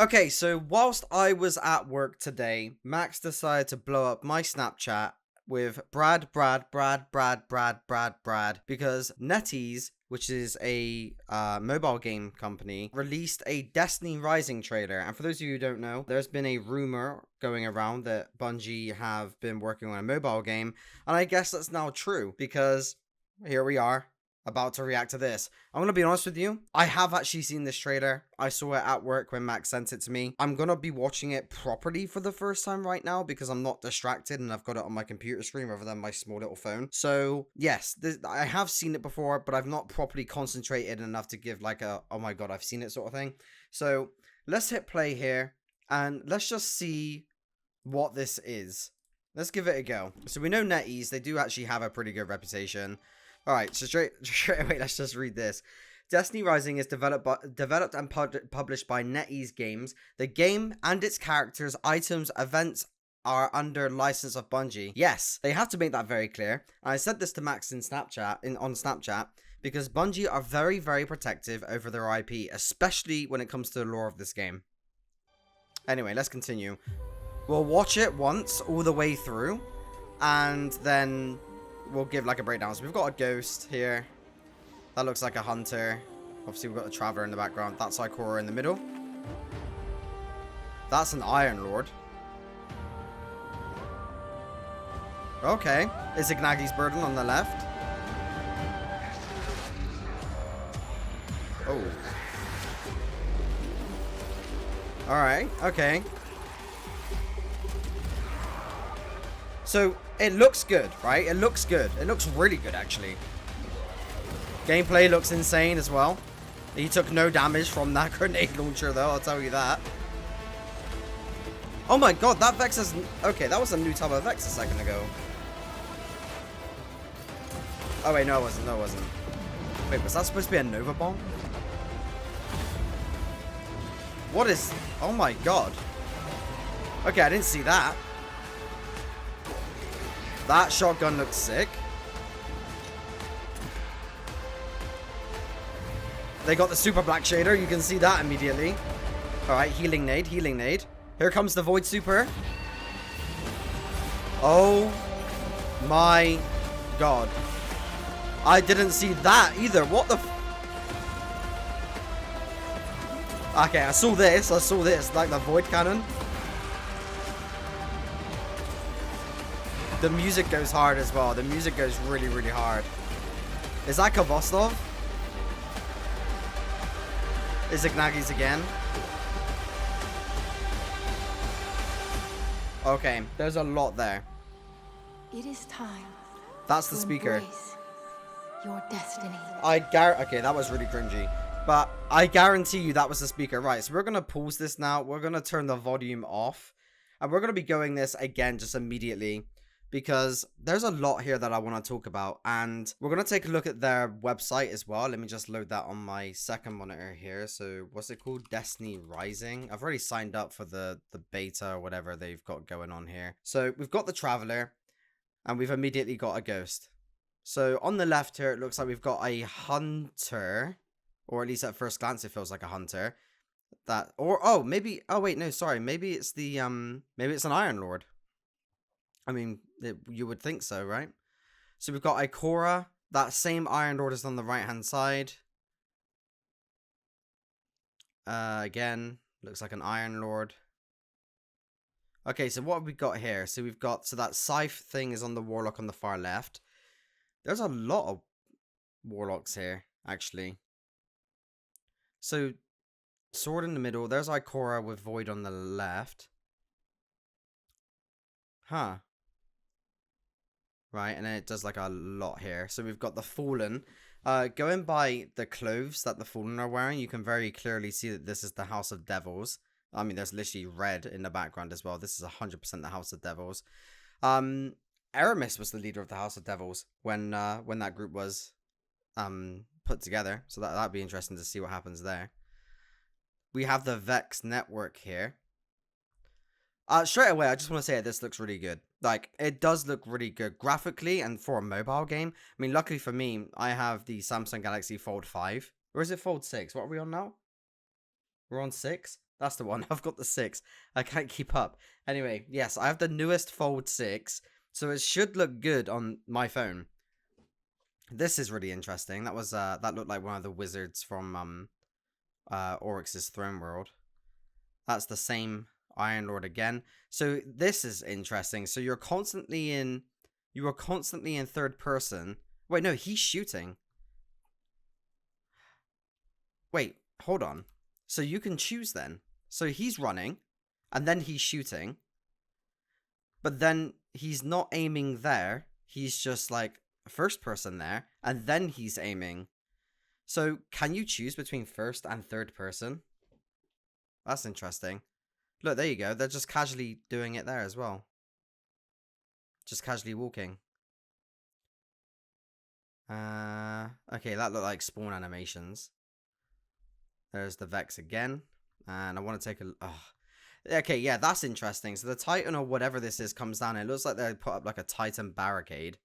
Okay, so whilst I was at work today, Max decided to blow up my Snapchat with Brad, because NetEase, which is a mobile game company, released a Destiny Rising trailer. And for those of you who don't know, there's been a rumor going around that Bungie have been working on a mobile game. And I guess that's now true, because here we are, about to react to this. I'm gonna be honest with you, I have actually seen this trailer. I saw it at work when Max sent it to me. I'm gonna be watching it properly for the first time right now because I'm not distracted and I've got it on my computer screen rather than my small little phone. So yes, I have seen it before, but I've not properly concentrated enough to give like a oh my god, I've seen it sort of thing. So let's hit play here and let's just see what this is. Let's give it a go. So we know NetEase, they do actually have a pretty good reputation. Alright, so straight away, let's just read this. Destiny Rising is developed and published by NetEase Games. The game and its characters, items, events are under license of Bungie. Yes, they have to make that very clear. And I said this to Max in on Snapchat, because Bungie are very, very protective over their IP, especially when it comes to the lore of this game. Anyway, let's continue. We'll watch it once, all the way through, and then we'll give like a breakdown. So we've got a ghost here. That looks like a hunter. Obviously we've got the traveler in the background. That's Ikora in the middle. That's an Iron Lord. Okay. Is Ignagi's burden on the left? Oh. Alright, okay. So, it looks good, right? It looks good. It looks really good, actually. Gameplay looks insane as well. He took no damage from that grenade launcher, though, I'll tell you that. Oh my god, that Vex is... Okay, that was a new type of Vex a second ago. Oh wait, no it wasn't, no it wasn't. Wait, was that supposed to be a Nova Bomb? What is... Oh my god. Okay, I didn't see that. That shotgun looks sick. They got the super black shader. You can see that immediately. Alright, healing nade, healing nade. Here comes the void super. Oh my god. I didn't see that either. What the Okay, I saw this. Like the void cannon. The music goes hard as well. The music goes really, really hard. Is that Kavostov? Is Ignagi's again? Okay, there's a lot there. It is time. That's the speaker. Your destiny. Okay, that was really cringy. But I guarantee you that was the speaker. Right, so we're going to pause this now. We're going to turn the volume off. And we're going to be going this again just immediately, because there's a lot here that I want to talk about, and we're going to take a look at their website as well. Let me just load that on my second monitor here. So what's it called? Destiny Rising. I've already signed up for the beta or whatever they've got going on here. So we've got the traveler and we've immediately got a ghost. So on the left here, it looks like we've got a hunter, or at least at first glance it feels like a hunter. Oh wait, no, sorry, maybe it's maybe it's an Iron Lord. I mean, you would think so, right? So we've got Ikora. That same Iron Lord is on the right-hand side. Again, looks like an Iron Lord. Okay, so what have we got here? So we've got... So that Scythe thing is on the Warlock on the far left. There's a lot of Warlocks here, actually. So, Sword in the middle. There's Ikora with Void on the left. Huh. Right, and then it does like a lot here. So we've got the Fallen. Going by the clothes that the Fallen are wearing, you can very clearly see that this is the House of Devils. I mean, there's literally red in the background as well. This is 100% the House of Devils. Aramis was the leader of the House of Devils when that group was put together. So that'd be interesting to see what happens there. We have the Vex network here. Straight away, I just want to say this looks really good. Like, it does look really good graphically and for a mobile game. I mean, luckily for me, I have the Samsung Galaxy Fold 5. Or is it Fold 6? What are we on now? We're on 6. That's the one. I've got the 6. I can't keep up. Anyway, yes, I have the newest Fold 6, so it should look good on my phone. This is really interesting. That was that looked like one of the wizards from Oryx's Throne World. That's the same Iron Lord again. So this is interesting. So you are constantly in third person. Wait, no, he's shooting. Wait, hold on. So you can choose then. So he's running, and then he's shooting. But then he's not aiming there. He's just like first person there, and then he's aiming. So can you choose between first and third person? That's interesting. Look, there you go. They're just casually doing it there as well. Just casually walking. Okay, that looked like spawn animations. There's the Vex again. And I want to take a... Oh. Okay, yeah, that's interesting. So the Titan or whatever this is comes down. It looks like they put up like a Titan barricade.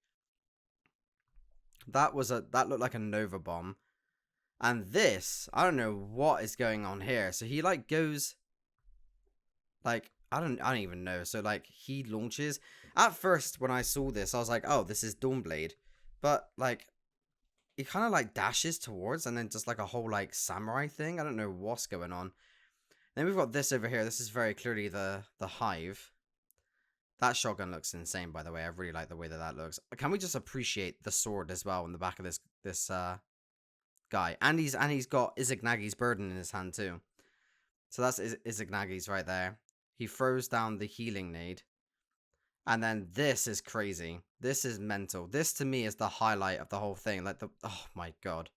That looked like a Nova bomb. And this, I don't know what is going on here. So he like goes... Like, I don't even know. So like he launches. At first when I saw this, I was like, oh, this is Dawnblade. But like he kind of like dashes towards and then just like a whole like samurai thing. I don't know what's going on. Then we've got this over here. This is very clearly the Hive. That shotgun looks insane, by the way. I really like the way that looks. Can we just appreciate the sword as well in the back of this guy? And he's got Izignagi's burden in his hand too. So that's Izignagi's right there. He throws down the healing nade. And then this is crazy. This is mental. This to me is the highlight of the whole thing. Like oh my god.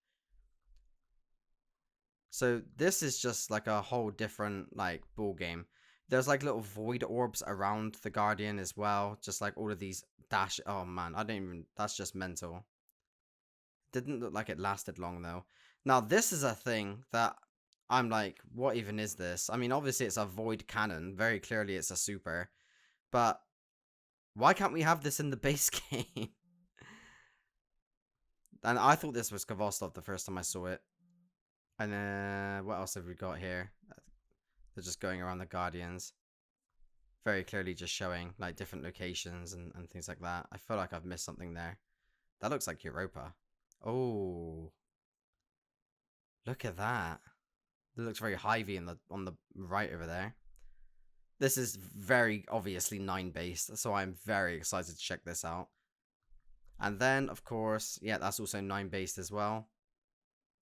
So this is just like a whole different like ball game. There's like little void orbs around the Guardian as well. Just like all of these dash. Oh man, that's just mental. Didn't look like it lasted long though. Now this is a thing that I'm like, what even is this? I mean, obviously it's a void cannon. Very clearly it's a super. But why can't we have this in the base game? And I thought this was Kvostov the first time I saw it. And what else have we got here? They're just going around the Guardians. Very clearly just showing like different locations and things like that. I feel like I've missed something there. That looks like Europa. Oh. Look at that. It looks very Hivey on the right over there. This is very obviously 9 based, so I'm very excited to check this out. And then, of course, yeah, that's also 9 based as well.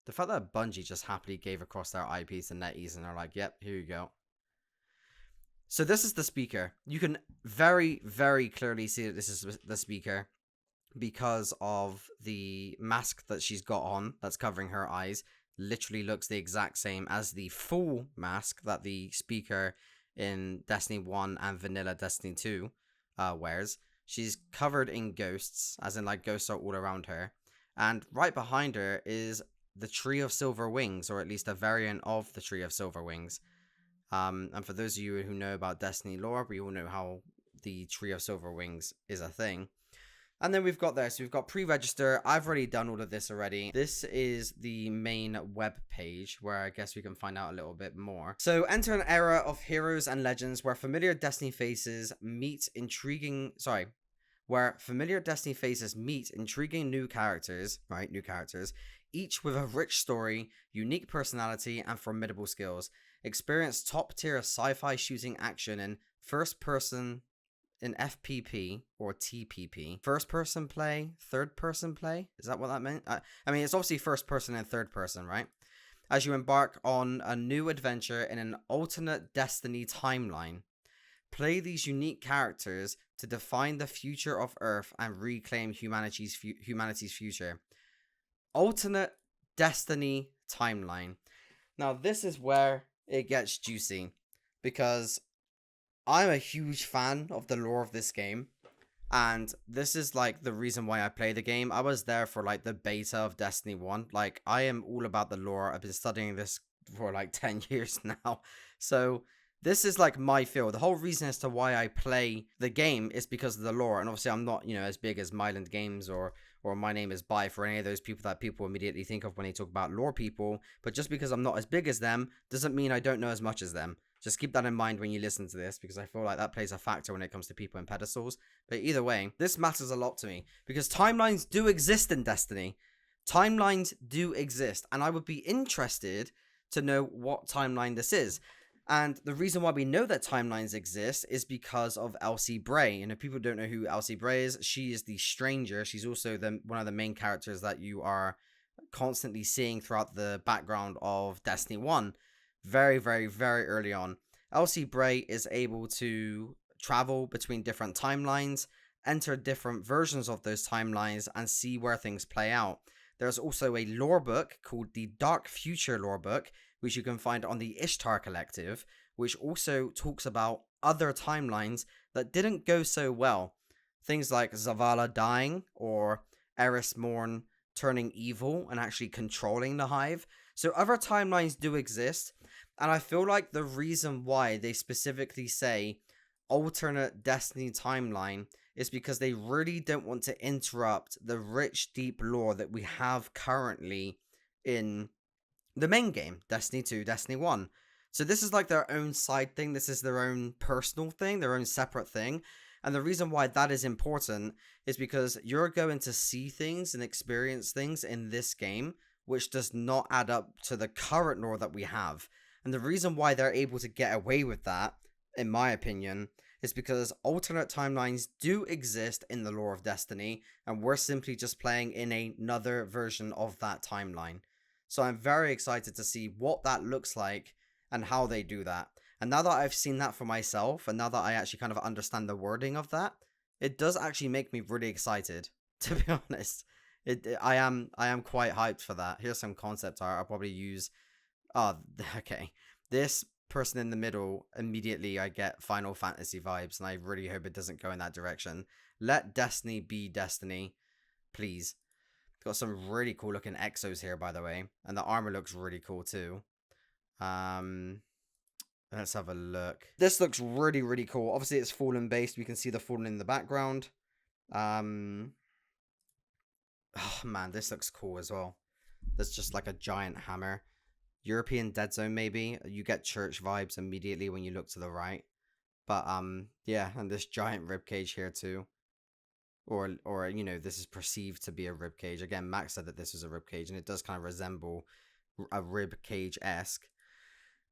The fact that Bungie just happily gave across their IPs to NetEase and they're like, yep, here you go. So this is the speaker. You can very, very clearly see that this is the speaker because of the mask that she's got on that's covering her eyes. Literally looks the exact same as the full mask that the speaker in Destiny 1 and Vanilla Destiny 2 wears. She's covered in ghosts, as in like ghosts are all around her. And right behind her is the Tree of Silver Wings, or at least a variant of the Tree of Silver Wings. And for those of you who know about Destiny lore, we all know how the Tree of Silver Wings is a thing. And then we've got there, so we've got pre-register. I've already done all of this already. This is the main web page where I guess we can find out a little bit more. So enter an era of heroes and legends where familiar Destiny faces meet intriguing new characters, right? New characters, each with a rich story, unique personality, and formidable skills. Experience top-tier sci-fi shooting action in first-person in FPP or TPP. First-person play, third-person play? Is that what that meant? I mean, it's obviously first-person and third-person, right? As you embark on a new adventure in an alternate Destiny timeline. Play these unique characters to define the future of Earth and reclaim humanity's future. Alternate Destiny timeline. Now, this is where it gets juicy, because I'm a huge fan of the lore of this game, and this is like the reason why I play the game. I was there for like the beta of Destiny 1. Like, I am all about the lore. I've been studying this for like 10 years now. So this is like my field. The whole reason as to why I play the game is because of the lore. And obviously I'm not, as big as Myland Games or My Name is By for any of those people that people immediately think of when they talk about lore people. But just because I'm not as big as them doesn't mean I don't know as much as them. Just keep that in mind when you listen to this, because I feel like that plays a factor when it comes to people in pedestals. But either way, this matters a lot to me, because timelines do exist in Destiny. Timelines do exist, and I would be interested to know what timeline this is. And the reason why we know that timelines exist is because of Elsie Bray. And if people don't know who Elsie Bray is, she is the Stranger. She's also one of the main characters that you are constantly seeing throughout the background of Destiny 1. Very, very, very early on. Elsie Bray is able to travel between different timelines, enter different versions of those timelines, and see where things play out. There's also a lore book called the Dark Future lore book, which you can find on the Ishtar Collective, which also talks about other timelines that didn't go so well. Things like Zavala dying, or Eris Morn turning evil and actually controlling the Hive. So other timelines do exist, and I feel like the reason why they specifically say alternate Destiny timeline is because they really don't want to interrupt the rich, deep lore that we have currently in the main game, Destiny 2, Destiny 1. So this is like their own side thing. This is their own personal thing, their own separate thing. And the reason why that is important is because you're going to see things and experience things in this game which does not add up to the current lore that we have. And the reason why they're able to get away with that, in my opinion, is because alternate timelines do exist in the lore of Destiny, and we're simply just playing in another version of that timeline. So I'm very excited to see what that looks like and how they do that. And now that I've seen that for myself, and now that I actually kind of understand the wording of that, it does actually make me really excited, to be honest. I am quite hyped for that. Here's some concept art. I'll probably use... Oh, okay. This person in the middle, immediately I get Final Fantasy vibes, and I really hope it doesn't go in that direction. Let Destiny be Destiny, please. Got some really cool looking exos here, by the way, and the armor looks really cool too. Let's have a look. This looks really, really cool. Obviously, it's Fallen based. We can see the Fallen in the background. Oh man, this looks cool as well. There's just like a giant hammer. European Dead Zone, maybe. You get church vibes immediately when you look to the right. But yeah, and this giant ribcage here too. Or you know, this is perceived to be a ribcage. Again, Max said that this was a ribcage, and it does kind of resemble a ribcage-esque.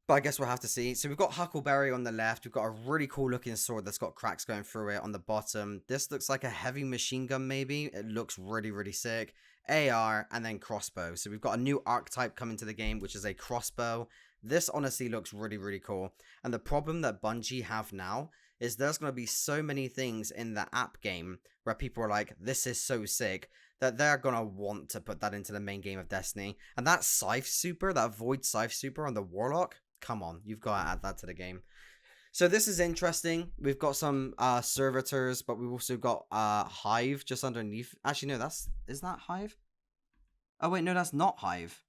But I guess we'll have to see. So we've got Huckleberry on the left. We've got a really cool looking sword that's got cracks going through it on the bottom. This looks like a heavy machine gun, maybe. It looks really, really sick. AR and then crossbow. So we've got a new archetype coming to the game, which is a crossbow. This honestly looks really, really cool. And the problem that Bungie have now is there's going to be so many things in the app game where people are like, this is so sick, that they're going to want to put that into the main game of Destiny. And that Scythe Super, that Void Scythe Super on the Warlock, come on, you've got to add that to the game. So this is interesting. We've got some servitors, but we've also got Hive just underneath. Actually, no, is that Hive? Oh wait, no, that's not Hive.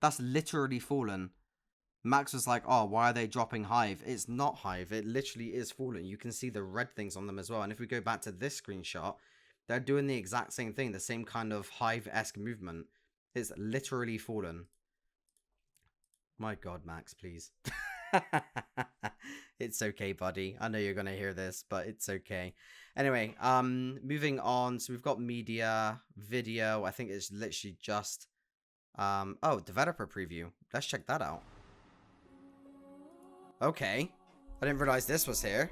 That's literally Fallen. Max was like, oh, why are they dropping Hive? It's not Hive. It literally is Fallen. You can see the red things on them as well. And if we go back to this screenshot, they're doing the exact same thing. The same kind of Hive-esque movement. It's literally Fallen. My God, Max, please. It's okay, buddy. I know you're going to hear this, but it's okay. Anyway, moving on. So we've got media, video. I think it's literally just... oh, developer preview. Let's check that out. Okay. I didn't realize this was here.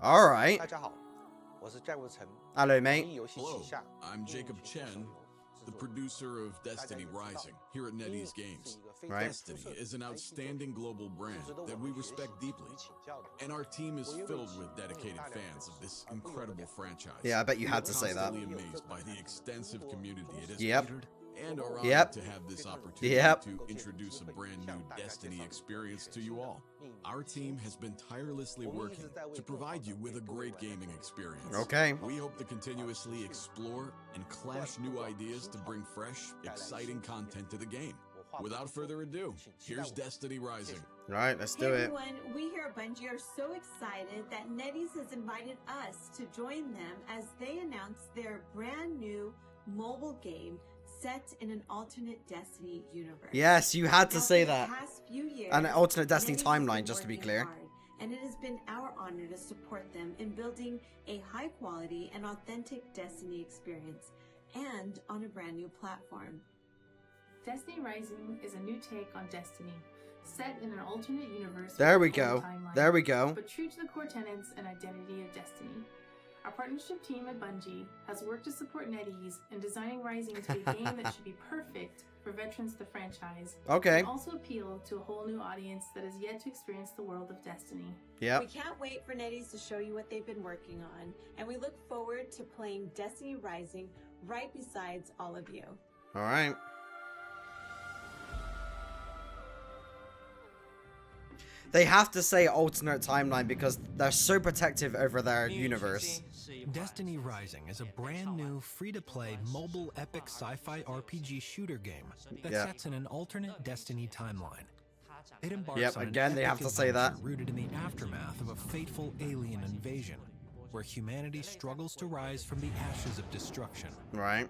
Alright. Hello, mate. Hello, I'm Jacob Chen, the producer of Destiny Rising here at NetEase Games. Right. Destiny is an outstanding global brand that we respect deeply, and our team is filled with dedicated fans of this incredible franchise. Yeah, I bet you had to say that. We're constantly amazed by the extensive community it has Yep. catered, and are honored to have this opportunity to introduce a brand new Destiny experience to you all. Our team has been tirelessly working to provide you with a great gaming experience. Okay. We hope to continuously explore and clash new ideas to bring fresh, exciting content to the game. Without further ado, here's Destiny Rising. All right, let's do Hey it. everyone, we here at Bungie are so excited that NetEase has invited us to join them as they announce their brand new mobile game, set in an alternate Destiny universe. Yes, you had to Now, say for the that. past few years, An alternate Destiny NetEase has timeline, been just to be working clear. hard, and it has been our honor to support them in building a high quality and authentic Destiny experience, and on a brand new platform. Destiny Rising is a new take on Destiny, set in an alternate universe. There we with its own go. timeline, There we go. but true to the core tenets and identity of Destiny. Our partnership team at Bungie has worked to support NetEase in designing Rising to be a game that should be perfect for veterans of the franchise, Okay. and also appeal to a whole new audience that has yet to experience the world of Destiny. Yep. We can't wait for NetEase to show you what they've been working on, and we look forward to playing Destiny Rising right besides all of you. All right. They have to say alternate timeline because they're so protective over their universe. Destiny Rising is a brand new free-to-play mobile epic sci-fi RPG shooter game that sets in an alternate Destiny timeline. It embarks on again, an they have epic to say that. adventure rooted in the aftermath of a fateful alien invasion, where humanity struggles to rise from the ashes of destruction. Right.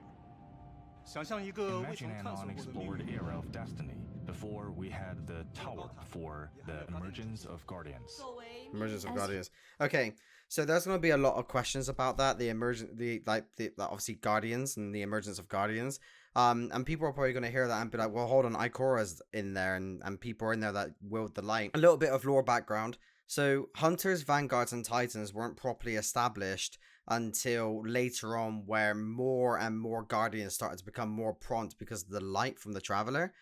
Imagine an unexplored era of Destiny before we had the tower for the emergence of Guardians. Emergence of Guardians. Okay, so there's going to be a lot of questions about that. The obviously Guardians and the emergence of Guardians. And people are probably going to hear that and be like, well, hold on, Ikora's in there, and people are in there that willed the light. A little bit of lore background. So Hunters, Vanguards, and Titans weren't properly established until later on, where more and more Guardians started to become more prompt because of the light from the Traveler.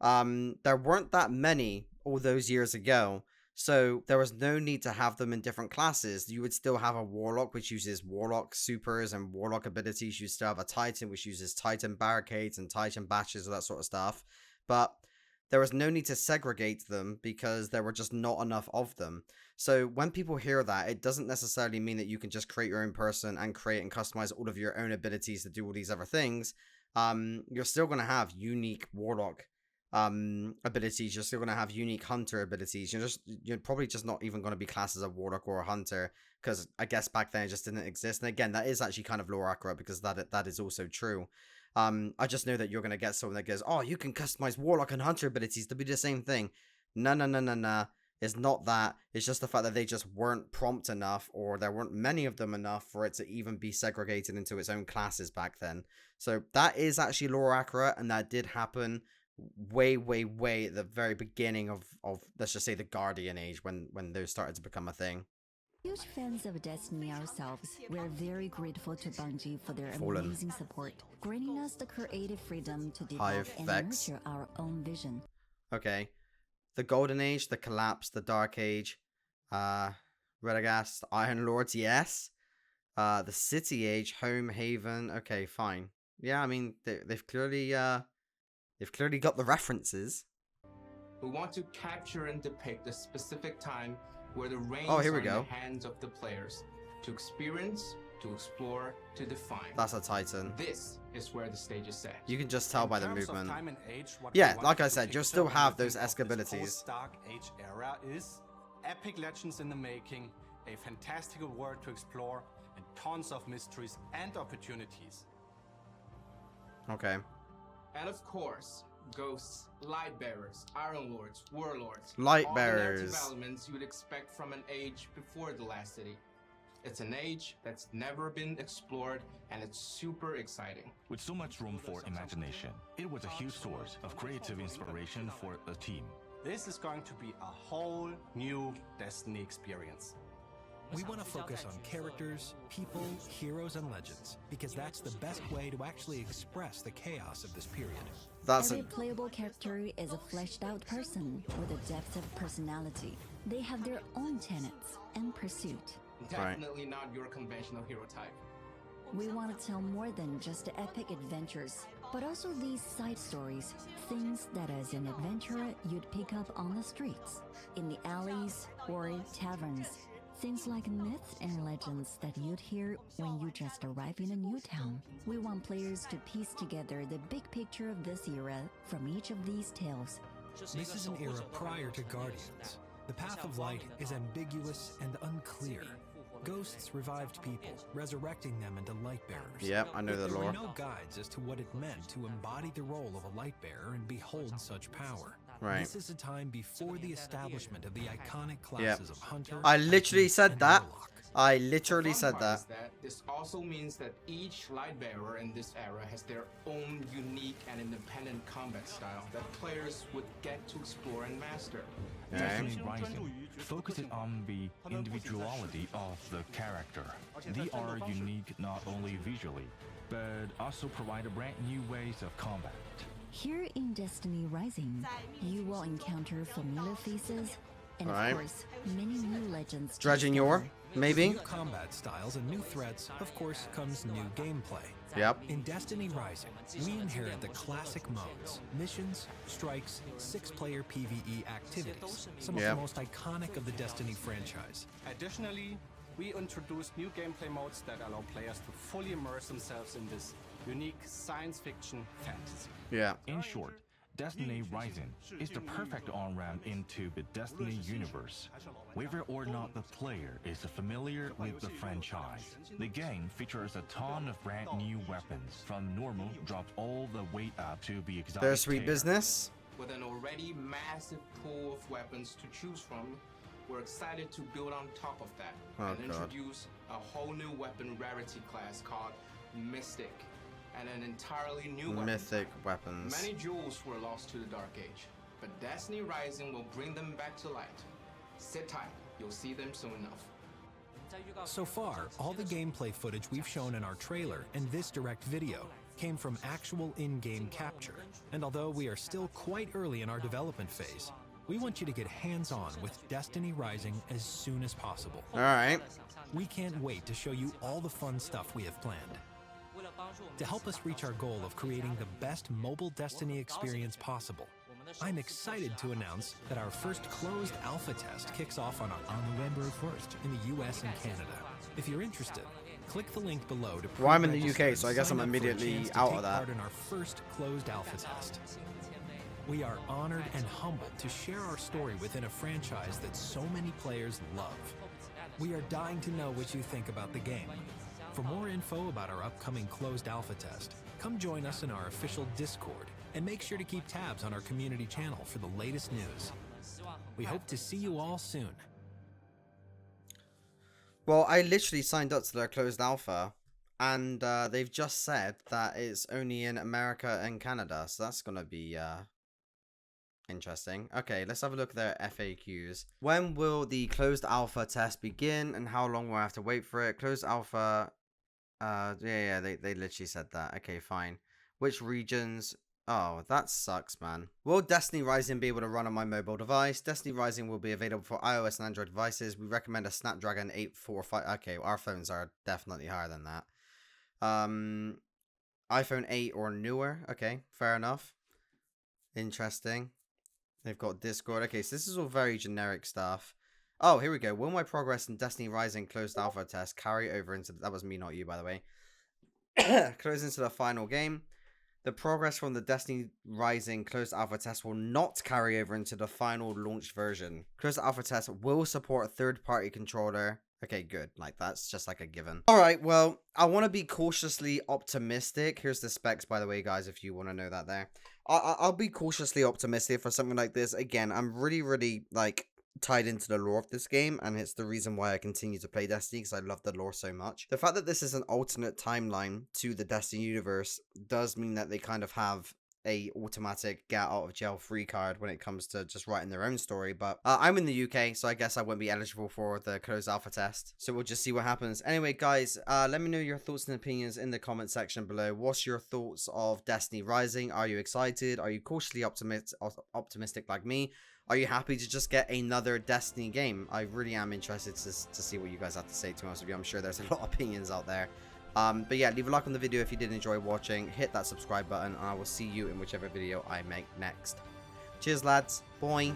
There weren't that many all those years ago, so there was no need to have them in different classes. You would still have a Warlock, which uses Warlock supers and Warlock abilities. You still have a Titan, which uses Titan barricades and Titan bashes, and that sort of stuff. But there was no need to segregate them because there were just not enough of them. So when people hear that, it doesn't necessarily mean that you can just create your own person and create and customize all of your own abilities to do all these other things. You're still going to have unique Warlock abilities. You're still going to have unique Hunter abilities. You're probably just not even going to be classed as a Warlock or a Hunter, because I guess back then it just didn't exist. And again, that is actually kind of lore accurate, because that is also true. I just know that you're going to get someone that goes, oh, you can customize Warlock and Hunter abilities to be the same thing. No. It's not that. It's just the fact that they just weren't prompt enough, or there weren't many of them enough for it to even be segregated into its own classes back then. So that is actually lore accurate, and that did happen way at the very beginning of let's just say the Guardian Age, when those started to become a thing. Huge fans of Destiny ourselves, we're very grateful to Bungie for their amazing support, granting us the creative freedom to develop and nurture our own vision. Okay. The Golden Age, the Collapse, the Dark Age, Radagast, Iron Lords, yes. The City Age, Home Haven, okay, fine. Yeah, I mean, they've clearly got the references. We want to capture and depict a specific time where the reins are in the hands of the players, to experience, to explore, to define. That's a Titan. This is where the stage is set. You can just tell by the movement. Time and age, yeah, like I said, you'll still have those esque abilities. Dark Age era is epic legends in the making, a fantastical world to explore, and tons of mysteries and opportunities. Okay. And of course, ghosts, light bearers, iron lords, warlords, light all bearers, the narrative elements you would expect from an age before the last city. It's an age that's never been explored, and it's super exciting. With so much room for imagination, it was a huge source of creative inspiration for the team. This is going to be a whole new Destiny experience. We want to focus on characters, people, heroes, and legends, because that's the best way to actually express the chaos of this period. Every playable character is a fleshed-out person with a depth of personality. They have their own tenets and pursuit. Definitely not your conventional hero type. We want to tell more than just the epic adventures, but also these side stories, things that as an adventurer you'd pick up on the streets, in the alleys, or in taverns. Things like myths and legends that you'd hear when you just arrive in a new town. We want players to piece together the big picture of this era from each of these tales. This is an era prior to Guardians. The path of light is ambiguous and unclear. Ghosts revived people, resurrecting them into light bearers. Yep, I know the There lore. were no guides as to what it meant to embody the role of a light bearer and behold such power. Right. This is a time before the establishment of the iconic classes of Hunter. I literally Viking, said and that. Warlock. I literally The fun said part that. is this also means that each light bearer in this era has their own unique and independent combat style that players would get to explore and master. Destiny Rising focuses on the individuality of the character. They are unique not only visually, but also provide brand new ways of combat. Here in Destiny Rising, you will encounter familiar faces and, Alright. of course, many new legends. to Dredging Yor, discover. maybe? New combat styles and new threats, of course, comes new gameplay. Yep. In Destiny Rising, we inherit the classic modes, missions, strikes, 6-player PvE activities, some of Yep. the most iconic of the Destiny franchise. Additionally, we introduced new gameplay modes that allow players to fully immerse themselves in this unique science fiction fantasy. Yeah. In short, Destiny Rising is the perfect on-ramp into the Destiny universe. Whether or not the player is familiar with the franchise, the game features a ton of brand new weapons, from normal drops all the way up to the exotic There's sweet tier. business. With an already massive pool of weapons to choose from, we're excited to build on top of that Oh, and God. introduce a whole new weapon rarity class called Mystic, and an entirely new weapon Mythic type. weapons. Many jewels were lost to the Dark Age, but Destiny Rising will bring them back to light. Sit tight, you'll see them soon enough. So far, all the gameplay footage we've shown in our trailer and this direct video came from actual in-game capture. And although we are still quite early in our development phase, we want you to get hands-on with Destiny Rising as soon as possible. Alright. We can't wait to show you all the fun stuff we have planned. To help us reach our goal of creating the best mobile Destiny experience possible, I'm excited to announce that our first closed alpha test kicks off on November 1st in the US and Canada. If you're interested, click the link below to Well, I'm in the pre-register UK, so I and guess sign I'm up for a immediately chance to out take of that. part in our first closed alpha test. We are honored and humbled to share our story within a franchise that so many players love. We are dying to know what you think about the game. For more info about our upcoming closed alpha test, come join us in our official Discord, and make sure to keep tabs on our community channel for the latest news. We hope to see you all soon. Well, I literally signed up to their closed alpha, and they've just said that it's only in America and Canada, so that's gonna be interesting. Okay, let's have a look at their FAQs. When will the closed alpha test begin, and how long will I have to wait for it? Closed alpha, yeah, they literally said that. Okay, fine. Which regions? Oh, that sucks, man. Will Destiny Rising be able to run on my mobile device? Destiny Rising will be available for iOS and Android devices. We recommend a Snapdragon 845. Okay, our phones are definitely higher than that. iPhone 8 or newer. Okay, fair enough. Interesting. They've got Discord. Okay, so this is all very generic stuff. Oh, here we go. Will my progress in Destiny Rising closed alpha test carry over into... That was me, not you, by the way. Close into the final game. The progress from the Destiny Rising closed alpha test will not carry over into the final launch version. Closed alpha test will support a third-party controller. Okay, good. Like, that's just like a given. Alright, well, I want to be cautiously optimistic. Here's the specs, by the way, guys, if you want to know that there. I'll be cautiously optimistic for something like this. Again, I'm really, like, tied into the lore of this game, and it's the reason why I continue to play Destiny, because I love the lore so much. The fact that this is an alternate timeline to the Destiny universe does mean that they kind of have a automatic get out of jail free card when it comes to just writing their own story. But I'm in the UK, so I guess I won't be eligible for the closed alpha test, so we'll just see what happens. Anyway, guys, let me know your thoughts and opinions in the comment section below. What's your thoughts of Destiny Rising? Are you excited? Are you cautiously optimistic like me? Are you happy to just get another Destiny game? I really am interested to see what you guys have to say, to be honest with you. I'm sure there's a lot of opinions out there. But yeah, leave a like on the video if you did enjoy watching. Hit that subscribe button, and I will see you in whichever video I make next. Cheers, lads. Bye.